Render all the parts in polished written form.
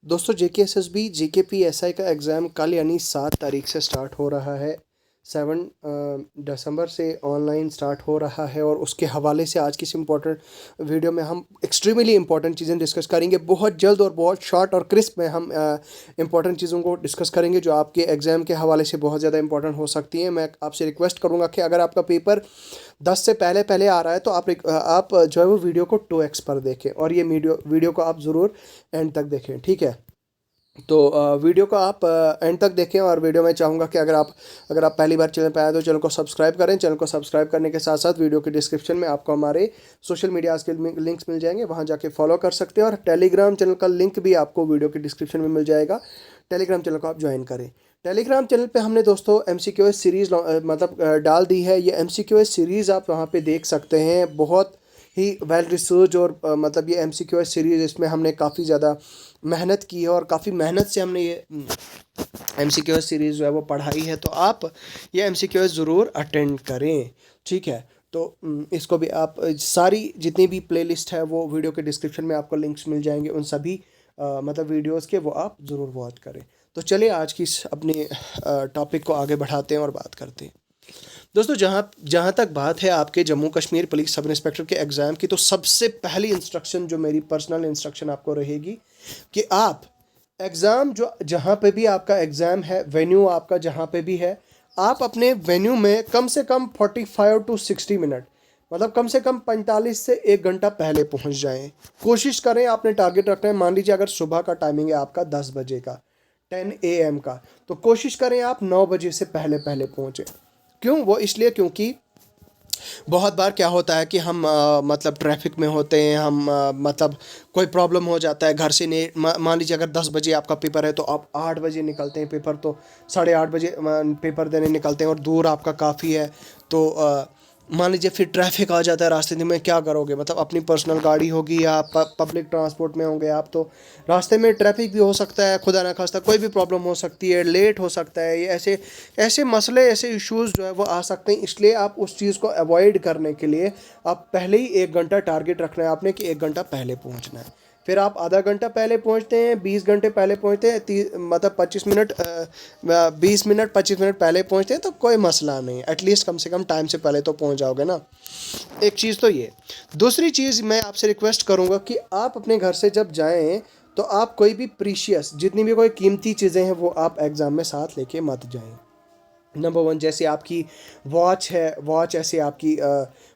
दोस्तों JKSSB JKPSI का exam कल यानी 7 तारीख से स्टार्ट हो रहा है। 7 दिसंबर से ऑनलाइन स्टार्ट हो रहा है और उसके हवाले से आज की इस इम्पोर्टेंट वीडियो में हम एक्सट्रीमली इम्पोर्टेंट चीज़ें डिस्कस करेंगे। बहुत जल्द और बहुत शॉर्ट और क्रिस्प में हम इम्पोर्टेंट चीज़ों को डिस्कस करेंगे जो आपके एग्ज़ाम के हवाले से बहुत ज़्यादा इंपॉर्टेंट हो सकती हैं। मैं आपसे रिक्वेस्ट करूँगा कि अगर आपका पेपर 10 से पहले पहले आ रहा है तो आप जो है वो वीडियो को 2x पर देखें और ये वीडियो को आप ज़रूर एंड तक देखें, ठीक है। तो वीडियो को आप एंड तक देखें और वीडियो में चाहूँगा कि अगर आप पहली बार चैनल पर आए तो चैनल को सब्सक्राइब करें। चैनल को सब्सक्राइब करने के साथ साथ वीडियो के डिस्क्रिप्शन में आपको हमारे सोशल मीडियाज़ के लिंक्स मिल जाएंगे, वहाँ जाके फॉलो कर सकते हैं और टेलीग्राम चैनल का लिंक भी आपको वीडियो के डिस्क्रिप्शन में मिल जाएगा। टेलीग्राम चैनल को आप ज्वाइन करें। टेलीग्राम चैनल पे हमने दोस्तों MCQS सीरीज़ डाल दी है। ये MCQS सीरीज़ आप वहाँ पे देख सकते हैं। बहुत ही वेल रिसर्च और ये MCQS सीरीज़, इसमें हमने काफ़ी ज़्यादा मेहनत की है और काफ़ी मेहनत से हमने ये MCQS सीरीज़ जो है वो पढ़ाई है। तो आप ये MCQS ज़रूर अटेंड करें, ठीक है। तो इसको भी आप सारी जितनी भी प्लेलिस्ट है वो वीडियो के डिस्क्रिप्शन में आपको लिंक्स मिल जाएंगे, उन सभी वीडियोस के वो आप ज़रूर वॉच करें। तो चलिए आज की इस अपने टॉपिक को आगे बढ़ाते हैं और बात करते हैं। दोस्तों जहाँ तक बात है आपके Jammu Kashmir police sub inspector के एग्ज़ाम की, तो सबसे पहली इंस्ट्रक्शन जो मेरी पर्सनल इंस्ट्रक्शन आपको रहेगी कि आप एग्ज़ाम जो जहाँ पे भी आपका एग्ज़ाम है, वेन्यू आपका जहाँ पे भी है, आप अपने वेन्यू में कम से कम 45 to 60 मिनट, कम से कम 45 से 1 घंटा पहले पहुँच जाएँ। कोशिश करें, आपने टारगेट रखना है, मान लीजिए अगर सुबह का टाइमिंग है आपका 10 बजे का, 10 AM का, तो कोशिश करें आप 9 बजे से पहले पहले पहुँचें। क्यों? वो इसलिए क्योंकि बहुत बार क्या होता है कि हम ट्रैफिक में होते हैं, हम कोई प्रॉब्लम हो जाता है घर से नहीं, मान लीजिए अगर 10 बजे आपका पेपर है तो आप 8 बजे निकलते हैं पेपर, तो 8:30 बजे पेपर देने निकलते हैं और दूर आपका काफ़ी है। तो मान लीजिए फिर ट्रैफिक आ जाता है रास्ते में, क्या करोगे? अपनी पर्सनल गाड़ी होगी या पब्लिक ट्रांसपोर्ट में होंगे आप, तो रास्ते में ट्रैफिक भी हो सकता है, खुदा ना खास्ता कोई भी प्रॉब्लम हो सकती है, लेट हो सकता है। ये ऐसे ऐसे मसले, ऐसे इश्यूज़ जो है वो आ सकते हैं। इसलिए आप उस चीज़ को अवॉइड करने के लिए आप पहले ही 1 घंटा टारगेट रखना है आपने कि 1 घंटा पहले पहुंचना है। फिर आप आधा घंटा पहले पहुंचते हैं, 20 घंटे पहले पहुंचते हैं, 25 मिनट 20 मिनट 25 मिनट पहले पहुंचते हैं, तो कोई मसला नहीं। एटलीस्ट कम से कम टाइम से पहले तो पहुंच जाओगे ना। एक चीज़ तो ये। दूसरी चीज़ मैं आपसे रिक्वेस्ट करूंगा कि आप अपने घर से जब जाएं तो आप कोई भी प्रीशियस, जितनी भी कोई कीमती चीज़ें हैं वो आप एग्ज़ाम में साथ लेके मत जाएं। नंबर 1, जैसे आपकी वॉच है, वॉच ऐसे आपकी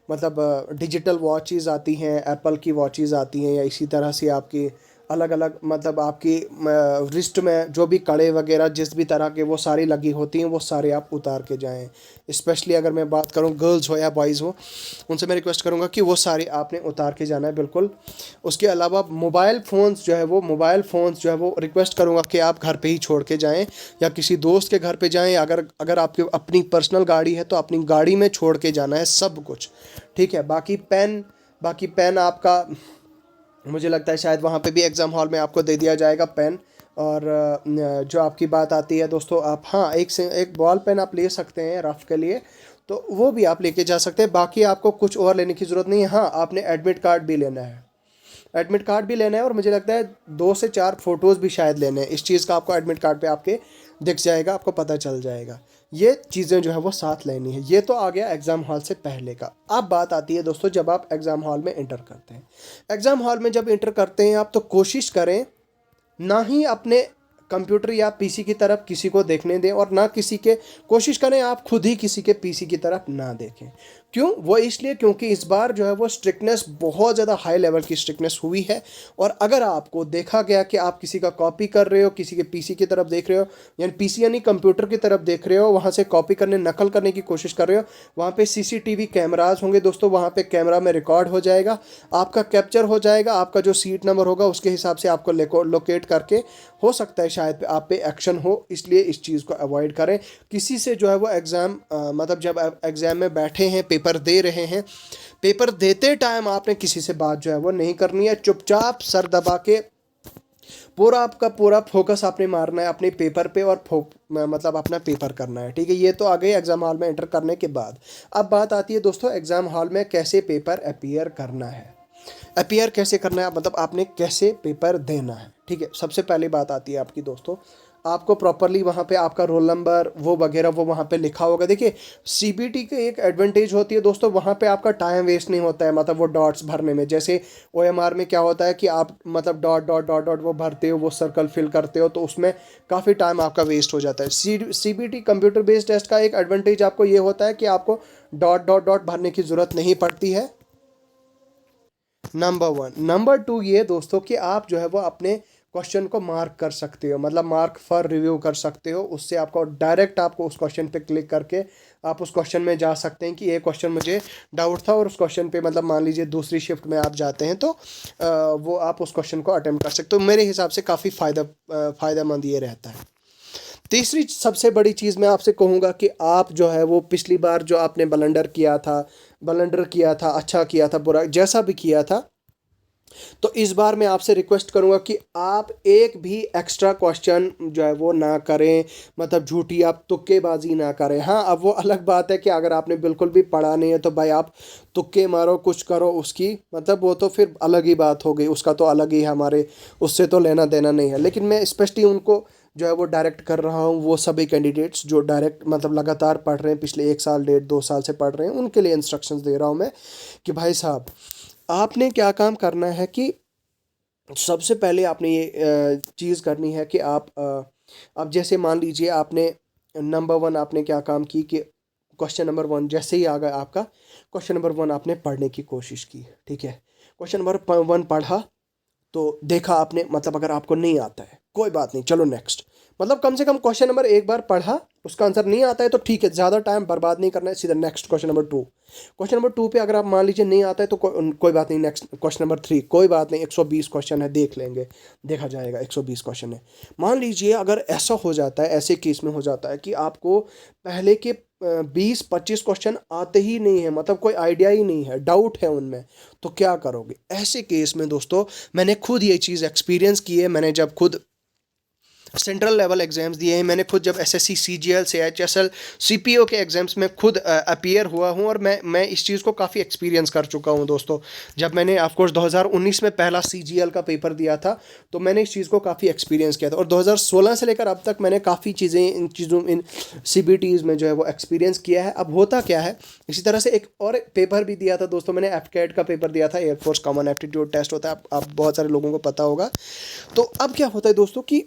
डिजिटल वॉचेज़ आती हैं, एप्पल की वॉचेज़ आती हैं, या इसी तरह से आपकी अलग अलग आपकी रिस्ट में जो भी कड़े वगैरह जिस भी तरह के वो सारी लगी होती हैं, वो सारे आप उतार के जाएं। स्पेशली अगर मैं बात करूं गर्ल्स हो या बॉयज़ हो, उनसे मैं रिक्वेस्ट करूंगा कि वो सारे आपने उतार के जाना है बिल्कुल। उसके अलावा मोबाइल फ़ोन्स जो है वो रिक्वेस्ट करूंगा कि आप घर पे ही छोड़ के जाएं या किसी दोस्त के घर पे जाएं। अगर आपकी अपनी पर्सनल गाड़ी है तो अपनी गाड़ी में छोड़ के जाना है सब कुछ, ठीक है। बाकी पेन आपका, मुझे लगता है शायद वहाँ पे भी एग्ज़ाम हॉल में आपको दे दिया जाएगा पेन। और जो आपकी बात आती है दोस्तों, आप हाँ एक बॉल पेन आप ले सकते हैं रफ़ के लिए, तो वो भी आप लेके जा सकते हैं। बाकी आपको कुछ और लेने की ज़रूरत नहीं है। हाँ, आपने एडमिट कार्ड भी लेना है, और मुझे लगता है 2 से 4 फ़ोटोज़ भी शायद लेने हैं। इस चीज़ का आपको एडमिट कार्ड पे आपके दिख जाएगा, आपको पता चल जाएगा। ये चीज़ें जो है वो साथ लेनी है। ये तो आ गया एग्ज़ाम हॉल से पहले का। अब बात आती है दोस्तों जब आप एग्ज़ाम हॉल में एंटर करते हैं। एग्ज़ाम हॉल में जब एंटर करते हैं आप, तो कोशिश करें ना ही अपने कंप्यूटर या पीसी की तरफ किसी को देखने दें, और ना कोशिश करें आप खुद ही किसी के पीसी की तरफ ना देखें। क्यों? वो इसलिए क्योंकि इस बार जो है वो स्ट्रिक्टनेस बहुत ज़्यादा हाई लेवल की स्ट्रिक्टनेस हुई है। और अगर आपको देखा गया कि आप किसी का कॉपी कर रहे हो, किसी के पीसी की तरफ देख रहे हो, यानी पीसी यानी कंप्यूटर की तरफ देख रहे हो, वहाँ से कॉपी करने, नकल करने की कोशिश कर रहे हो, वहाँ पे सीसीटीवी कैमराज होंगे दोस्तों, वहाँ पे कैमरा में रिकॉर्ड हो जाएगा, आपका कैप्चर हो जाएगा, आपका जो सीट नंबर होगा उसके हिसाब से आपको लोकेट करके हो सकता है शायद आप पे एक्शन हो। इसलिए इस चीज़ को अवॉइड करें। किसी से जो है वो एग्ज़ाम जब आप एग्ज़ाम में बैठे हैं, पेपर दे रहे हैं, पेपर देते टाइम आपने किसी से बात जो है वो नहीं करनी है। चुपचाप सर दबा के पूरा फोकस आपने मारना है अपने पेपर पे और अपना पेपर करना है, ठीक है। ये तो आ गई एग्ज़ाम हॉल में एंटर करने के बाद। अब बात आती है दोस्तों एग्ज़ाम हॉल में कैसे पेपर अपीयर करना है। अपीयर कैसे करना है, मतलब आपने कैसे पेपर देना है। ठीक है, सबसे पहली बात आती है आपकी दोस्तों, आपको प्रॉपरली वहाँ पे आपका रोल नंबर वो वगैरह वो वहाँ पे लिखा होगा। देखिए सीबीटी की एक एडवांटेज होती है दोस्तों, वहाँ पे आपका टाइम वेस्ट नहीं होता है, मतलब वो डॉट्स भरने में। जैसे ओएमआर में क्या होता है कि आप मतलब डॉट डॉट डॉट डॉट वो भरते हो, वो सर्कल फिल करते हो, तो उसमें काफ़ी टाइम आपका वेस्ट हो जाता है। सीबीटी कंप्यूटर बेस्ड टेस्ट का एक एडवांटेज आपको ये होता है कि आपको डॉट डॉट डॉट भरने की ज़रूरत नहीं पड़ती है, नंबर वन। नंबर टू ये दोस्तों कि आप जो है वो अपने क्वेश्चन को मार्क कर सकते हो, मतलब मार्क फॉर रिव्यू कर सकते हो। उससे आपको डायरेक्ट आपको उस क्वेश्चन पे क्लिक करके आप उस क्वेश्चन में जा सकते हैं कि ये क्वेश्चन मुझे डाउट था, और उस क्वेश्चन पे मतलब मान लीजिए दूसरी शिफ्ट में आप जाते हैं तो वो आप उस क्वेश्चन को अटेम्प्ट कर सकते हो। मेरे हिसाब से काफ़ी फ़ायदेमंद ये रहता है। तीसरी सबसे बड़ी चीज़ मैं आपसे कहूँगा कि आप जो है वो पिछली बार जो आपने बलंडर किया था, अच्छा किया था, बुरा जैसा भी किया था, तो इस बार मैं आपसे रिक्वेस्ट करूंगा कि आप एक भी एक्स्ट्रा क्वेश्चन जो है वो ना करें, मतलब झूठी आप तुक्केबाजी ना करें। हाँ, अब वो अलग बात है कि अगर आपने बिल्कुल भी पढ़ा नहीं है तो भाई आप तुक्के मारो, कुछ करो, उसकी मतलब वो तो फिर अलग ही बात हो गई, उसका तो अलग ही हमारे उससे तो लेना देना नहीं है। लेकिन मैं स्पेशली उनको जो है वो डायरेक्ट कर रहा हूँ, वो सभी कैंडिडेट्स जो डायरेक्ट मतलब लगातार पढ़ रहे हैं, पिछले 1 साल 1.5 2 साल से पढ़ रहे हैं, उनके लिए इंस्ट्रक्शंस दे रहा हूँ मैं कि भाई साहब आपने क्या काम करना है कि सबसे पहले आपने ये चीज़ करनी है कि आप अब जैसे मान लीजिए आपने नंबर वन आपने क्या काम की कि क्वेश्चन नंबर वन जैसे ही आ गया आपका, क्वेश्चन नंबर वन आपने पढ़ने की कोशिश की। ठीक है, क्वेश्चन नंबर वन पढ़ा, तो देखा आपने, मतलब अगर आपको नहीं आता है कोई बात नहीं, चलो नेक्स्ट, मतलब कम से कम क्वेश्चन नंबर एक बार पढ़ा, उसका आंसर नहीं आता है तो ठीक है, ज़्यादा टाइम बर्बाद नहीं करना है, सीधा next question number two. Question number two पे अगर आप मान लीजिए नहीं आता है तो कोई बात नहीं, नेक्स्ट क्वेश्चन नंबर थ्री, कोई बात नहीं, 120 क्वेश्चन है, देख लेंगे, देखा जाएगा, 120 क्वेश्चन है। मान लीजिए अगर ऐसा हो जाता है, ऐसे केस में हो जाता है कि आपको पहले के 20-25 क्वेश्चन आते ही नहीं है, मतलब कोई आइडिया ही नहीं है, डाउट है उनमें, तो क्या करोगे ऐसे केस में दोस्तों। मैंने खुद ये चीज़ एक्सपीरियंस की है, मैंने जब खुद सेंट्रल लेवल एग्जाम्स दिए हैं, मैंने खुद जब एसएससी सीजीएल से एचएसएल सीपीओ के एग्जाम्स में खुद अपीयर हुआ हूं, और मैं इस चीज़ को काफ़ी एक्सपीरियंस कर चुका हूं दोस्तों। जब मैंने ऑफ कोर्स 2019 में पहला सीजीएल का पेपर दिया था, तो मैंने इस चीज़ को काफ़ी एक्सपीरियंस किया था, और 2016 से लेकर अब तक मैंने काफ़ी चीज़ें इन सीबीटीज़ में जो है वो एक्सपीरियंस किया है। अब होता क्या है, इसी तरह से एक और पेपर भी दिया था दोस्तों मैंने, एफकेट का पेपर दिया था, एयरफोर्स कॉमन एप्टीट्यूड टेस्ट होता है, आप बहुत सारे लोगों को पता होगा। तो अब क्या होता है दोस्तों कि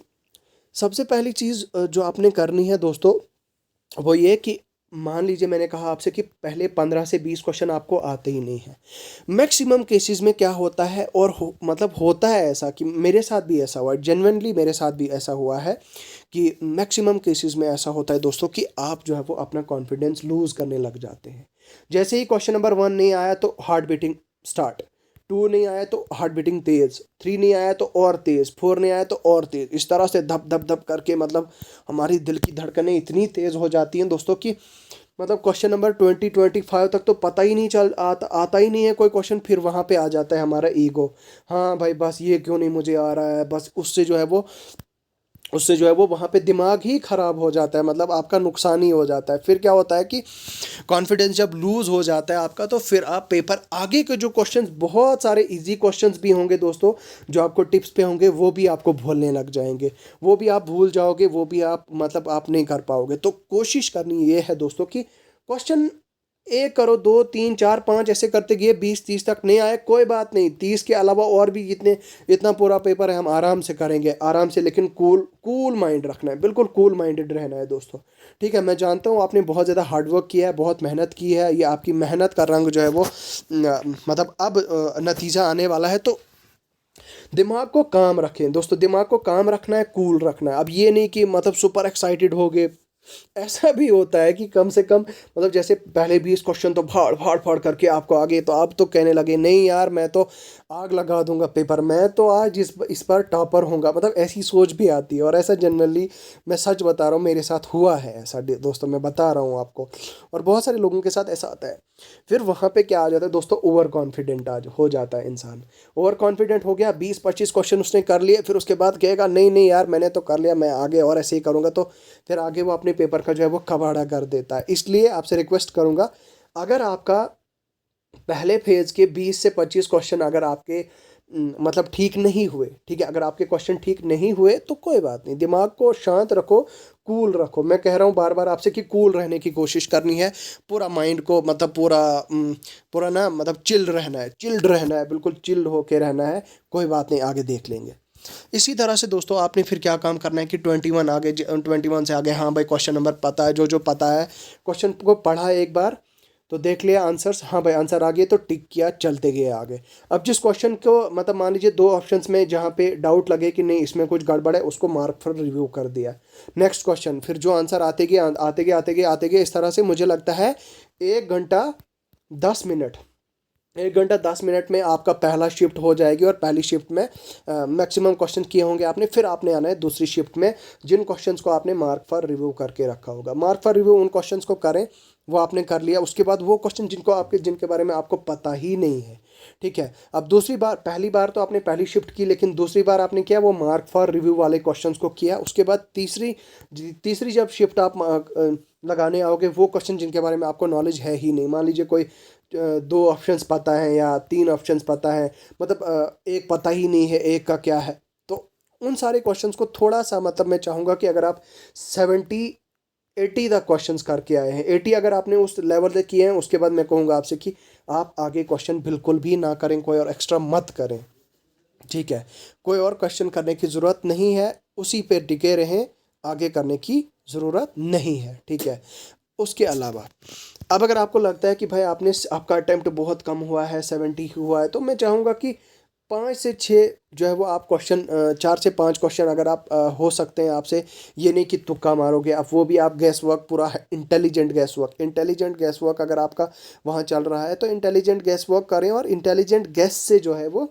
सबसे पहली चीज़ जो आपने करनी है दोस्तों, वो ये कि मान लीजिए मैंने कहा आपसे कि पहले 15 से 20 क्वेश्चन आपको आते ही नहीं हैं। मैक्सिमम केसेस में क्या होता है, और मतलब होता है ऐसा कि मेरे साथ भी ऐसा हुआ है, जेन्युइनली मेरे साथ भी ऐसा हुआ है कि मैक्सिमम केसेस में ऐसा होता है दोस्तों कि आप जो है वो अपना कॉन्फिडेंस लूज़ करने लग जाते हैं। जैसे ही क्वेश्चन नंबर वन नहीं आया तो हार्ट बीटिंग स्टार्ट, टू नहीं आया तो हार्ट बीटिंग तेज, थ्री नहीं आया तो और तेज, फोर नहीं आया तो और तेज, इस तरह से धप धप धप करके मतलब हमारी दिल की धड़कनें इतनी तेज हो जाती हैं दोस्तों कि मतलब क्वेश्चन नंबर 20-25 तक तो पता ही नहीं आता ही नहीं है कोई क्वेश्चन, फिर वहाँ पे आ जाता है हमारा ईगो। हाँ भाई बस ये क्यों नहीं मुझे आ रहा है, बस उससे जो है वो वहाँ पे दिमाग ही ख़राब हो जाता है, मतलब आपका नुकसान ही हो जाता है। फिर क्या होता है कि कॉन्फिडेंस जब लूज़ हो जाता है आपका, तो फिर आप पेपर आगे के जो क्वेश्चंस, बहुत सारे इजी क्वेश्चंस भी होंगे दोस्तों जो आपको टिप्स पे होंगे, वो भी आपको भूलने लग जाएंगे, वो भी आप भूल जाओगे, वो भी आप मतलब आप नहीं कर पाओगे। तो कोशिश करनी ये है दोस्तों कि क्वेश्चन एक करो, दो तीन चार पाँच ऐसे करते गए, 20-30 तक नहीं आए कोई बात नहीं, 30 के अलावा और भी जितने, इतना पूरा पेपर है हम आराम से करेंगे, आराम से, लेकिन कूल कूल माइंड रखना है, बिल्कुल कूल माइंडेड रहना है दोस्तों। ठीक है, मैं जानता हूँ आपने बहुत ज़्यादा हार्डवर्क किया है, बहुत मेहनत की है, ये आपकी मेहनत का रंग जो है वो मतलब अब नतीजा आने वाला है। तो दिमाग को काम रखें दोस्तों, दिमाग को काम रखना है, कूल रखना है। अब ये नहीं कि मतलब सुपर एक्साइटेड हो गए, ऐसा भी होता है कि कम से कम मतलब जैसे पहले 20 क्वेश्चन तो फाड़ फाड़ फाड़ करके आपको आगे, तो आप तो कहने लगे नहीं यार मैं तो आग लगा दूंगा पेपर, मैं तो आज इस पर टॉपर होऊंगा, मतलब ऐसी सोच भी आती है। और ऐसा जनरली मैं सच बता रहा हूँ, मेरे साथ हुआ है ऐसा दोस्तों, मैं बता रहा हूँ आपको, और बहुत सारे लोगों के साथ ऐसा आता है। फिर वहाँ पे क्या आ जाता है दोस्तों, ओवर कॉन्फिडेंट आज हो जाता है इंसान, ओवर कॉन्फिडेंट हो गया, 20-25 क्वेश्चन उसने कर लिए, फिर उसके बाद कहेगा नहीं नहीं यार मैंने तो कर लिया, मैं आगे और ऐसे ही करूँगा, तो फिर आगे वो अपने पेपर का जो है वो कबाड़ा कर देता है। इसलिए आपसे रिक्वेस्ट करूँगा, अगर आपका पहले फेज़ के 20 से 25 क्वेश्चन अगर आपके मतलब ठीक नहीं हुए, ठीक है, अगर आपके क्वेश्चन ठीक नहीं हुए तो कोई बात नहीं, दिमाग को शांत रखो, कूल रखो। मैं कह रहा हूँ बार बार आपसे कि कूल रहने की कोशिश करनी है, पूरा माइंड को मतलब पूरा ना मतलब चिल्ड रहना है, चिल्ड रहना है, बिल्कुल चिल्ड होके रहना है। कोई बात नहीं, आगे देख लेंगे। इसी तरह से दोस्तों आपने फिर क्या काम करना है कि 21 आगे, 21 से आगे, हाँ भाई क्वेश्चन नंबर पता है, जो जो पता है क्वेश्चन को पढ़ा एक बार तो देख लिया आंसर्स, हाँ भाई आंसर आ गए तो टिक किया, चलते गए आगे। अब जिस क्वेश्चन को मतलब मान लीजिए दो ऑप्शंस में जहाँ पे डाउट लगे कि नहीं इसमें कुछ गड़बड़ है, उसको मार्क फॉर रिव्यू कर दिया। नेक्स्ट क्वेश्चन, फिर जो आंसर आते गए आते गए आते गए आते गए, इस तरह से मुझे लगता है 1 घंटा 10 मिनट, 1 घंटा 10 मिनट में आपका पहला शिफ्ट हो जाएगी, और पहली शिफ्ट में मैक्सिमम क्वेश्चन किए होंगे आपने। फिर आपने आना है दूसरी शिफ्ट में, जिन क्वेश्चंस को आपने मार्क फॉर रिव्यू करके रखा होगा। मार्क फॉर रिव्यू उन क्वेश्चंस को करें, वो आपने कर लिया। उसके बाद वो क्वेश्चन जिनके बारे में आपको पता ही नहीं है, ठीक है। अब दूसरी बार, पहली बार तो आपने पहली शिफ्ट की, लेकिन दूसरी बार आपने किया वो मार्क फॉर रिव्यू वाले क्वेश्चंस को किया। उसके बाद तीसरी तीसरी जब शिफ्ट आप लगाने आओगे, वो क्वेश्चन जिनके बारे में आपको नॉलेज है ही नहीं, मान लीजिए कोई दो ऑप्शंस पता है या तीन ऑप्शंस पता है, मतलब एक पता ही नहीं है एक का क्या है, तो उन सारे क्वेश्चंस को थोड़ा सा मतलब मैं चाहूँगा कि अगर आप 70-80 तक क्वेश्चंस करके आए हैं, 80 अगर आपने उस लेवल तक किए हैं, उसके बाद मैं कहूँगा आपसे कि आप आगे क्वेश्चन बिल्कुल भी ना करें, कोई और एक्स्ट्रा मत करें, ठीक है। कोई और क्वेश्चन करने की ज़रूरत नहीं है, उसी पे टिके रहें, आगे करने की ज़रूरत नहीं है, ठीक है। उसके अलावा अब अगर आपको लगता है कि भाई आपका अटेम्प्ट बहुत कम हुआ है, 70 हुआ है, तो मैं चाहूँगा कि 5 से 6 जो है वो आप क्वेश्चन, 4 से 5 क्वेश्चन अगर आप हो सकते हैं आपसे, ये नहीं कि तुक्का मारोगे आप, वो भी आप गैस वर्क पूरा इंटेलिजेंट गैस वर्क अगर आपका वहाँ चल रहा है तो इंटेलिजेंट गैस वर्क करें। और इंटेलिजेंट गैस से जो है वो,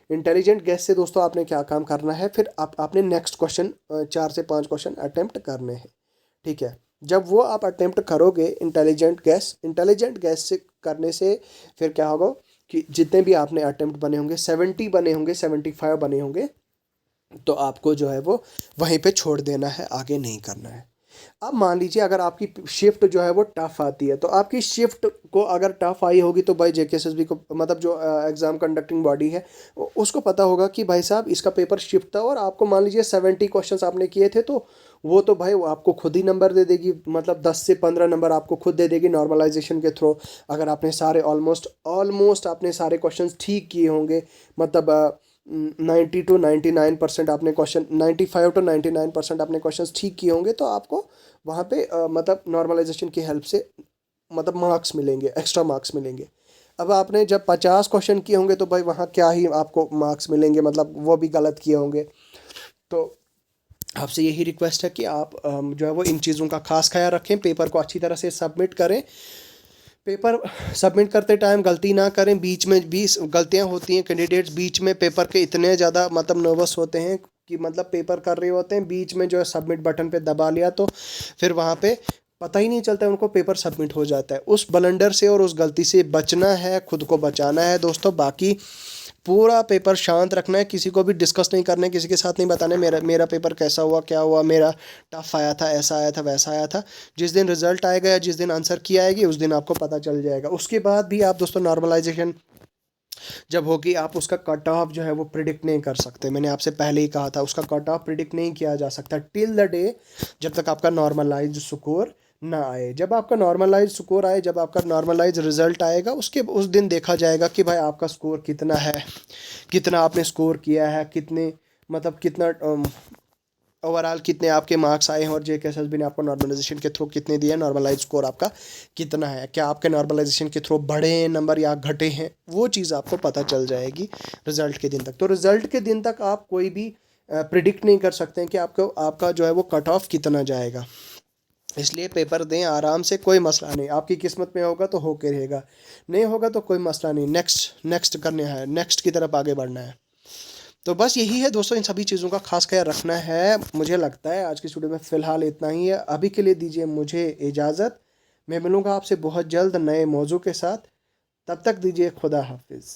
इंटेलिजेंट गैस से दोस्तों आपने क्या काम करना है, फिर आपने नेक्स्ट क्वेश्चन 4 से 5 क्वेश्चन अटेम्प्ट करने हैं, ठीक है। जब वो आप अटेम्प्ट करोगे इंटेलिजेंट गैस से करने से फिर क्या होगा कि जितने भी आपने अटेम्प्ट बने होंगे, 70 बने होंगे, 75 बने होंगे, तो आपको जो है वो वहीं पे छोड़ देना है, आगे नहीं करना है। अब मान लीजिए अगर आपकी शिफ्ट जो है वो टफ आती है, तो आपकी शिफ्ट को अगर टफ आई होगी तो भाई जेकेएसएसबी को, मतलब जो एग्ज़ाम कंडक्टिंग बॉडी है, उसको पता होगा कि भाई साहब इसका पेपर शिफ्ट था, और आपको मान लीजिए 70 क्वेश्चंस आपने किए थे, तो वो तो भाई वो आपको खुद ही नंबर दे देगी, मतलब 10 से 15 नंबर आपको खुद दे देगी नॉर्मलाइजेशन के थ्रू। अगर आपने सारे ऑलमोस्ट आपने सारे क्वेश्चन ठीक किए होंगे, मतलब 90 to 99% आपने क्वेश्चन, 95 to 99% आपने क्वेश्चन ठीक किए होंगे, तो आपको वहाँ पे मतलब नॉर्मलाइजेशन की हेल्प से मतलब मार्क्स मिलेंगे, एक्स्ट्रा मार्क्स मिलेंगे। अब आपने जब 50 क्वेश्चन किए होंगे तो भाई वहाँ क्या ही आपको मार्क्स मिलेंगे, मतलब वो भी गलत किए होंगे। तो आपसे यही रिक्वेस्ट है कि आप जो है वो इन चीज़ों का खास ख्याल रखें, पेपर को अच्छी तरह से सबमिट करें। पेपर सबमिट करते टाइम गलती ना करें, बीच में भी गलतियां होती हैं, कैंडिडेट्स बीच में पेपर के इतने ज़्यादा मतलब नर्वस होते हैं कि मतलब पेपर कर रहे होते हैं, बीच में जो है सबमिट बटन पे दबा लिया तो फिर वहाँ पे पता ही नहीं चलता है उनको, पेपर सबमिट हो जाता है। उस ब्लंडर से और उस गलती से बचना है, खुद को बचाना है दोस्तों। बाकी पूरा पेपर शांत रखना है, किसी को भी डिस्कस नहीं करना है, किसी के साथ नहीं बताना है मेरा मेरा पेपर कैसा हुआ, क्या हुआ, मेरा टफ आया था, ऐसा आया था, वैसा आया था। जिस दिन रिजल्ट आएगा या जिस दिन आंसर की आएगी उस दिन आपको पता चल जाएगा। उसके बाद भी आप दोस्तों नॉर्मलाइजेशन जब होगी, आप उसका कट ऑफ जो है वो प्रिडिक्ट नहीं कर सकते। मैंने आपसे पहले ही कहा था उसका कट ऑफ प्रिडिक्ट नहीं किया जा सकता टिल द डे जब तक आपका नॉर्मलाइज स्कोर ना आए। जब आपका नॉर्मलाइज स्कोर आए, जब आपका नॉर्मलाइज रिजल्ट आएगा, उसके उस दिन देखा जाएगा कि भाई आपका स्कोर कितना है, कितना आपने स्कोर किया है, कितने मतलब कितना ओवरऑल कितने आपके मार्क्स आए हैं, और जेकेएसएसबी ने आपको नॉर्मलाइजेशन के थ्रू कितने दिए, नॉर्मलाइज स्कोर आपका कितना है, क्या आपके नॉर्मलाइजेशन के थ्रू बढ़े हैं नंबर या घटे हैं, वो चीज़ आपको पता चल जाएगी रिजल्ट के दिन तक। तो रिजल्ट के दिन तक आप कोई भी प्रिडिक्ट नहीं कर सकते हैं कि आपका जो है वो कट ऑफ कितना जाएगा। इसलिए पेपर दें आराम से, कोई मसला नहीं, आपकी किस्मत में होगा तो होके रहेगा, नहीं होगा तो कोई मसला नहीं, नेक्स्ट नेक्स्ट करने है, नेक्स्ट की तरफ आगे बढ़ना है। तो बस यही है दोस्तों, इन सभी चीज़ों का खास ख्याल रखना है। मुझे लगता है आज की वीडियो में फ़िलहाल इतना ही है, अभी के लिए दीजिए मुझे इजाज़त। मैं मिलूँगा आपसे बहुत जल्द नए मौजू के साथ, तब तक दीजिए खुदा हाफिज़।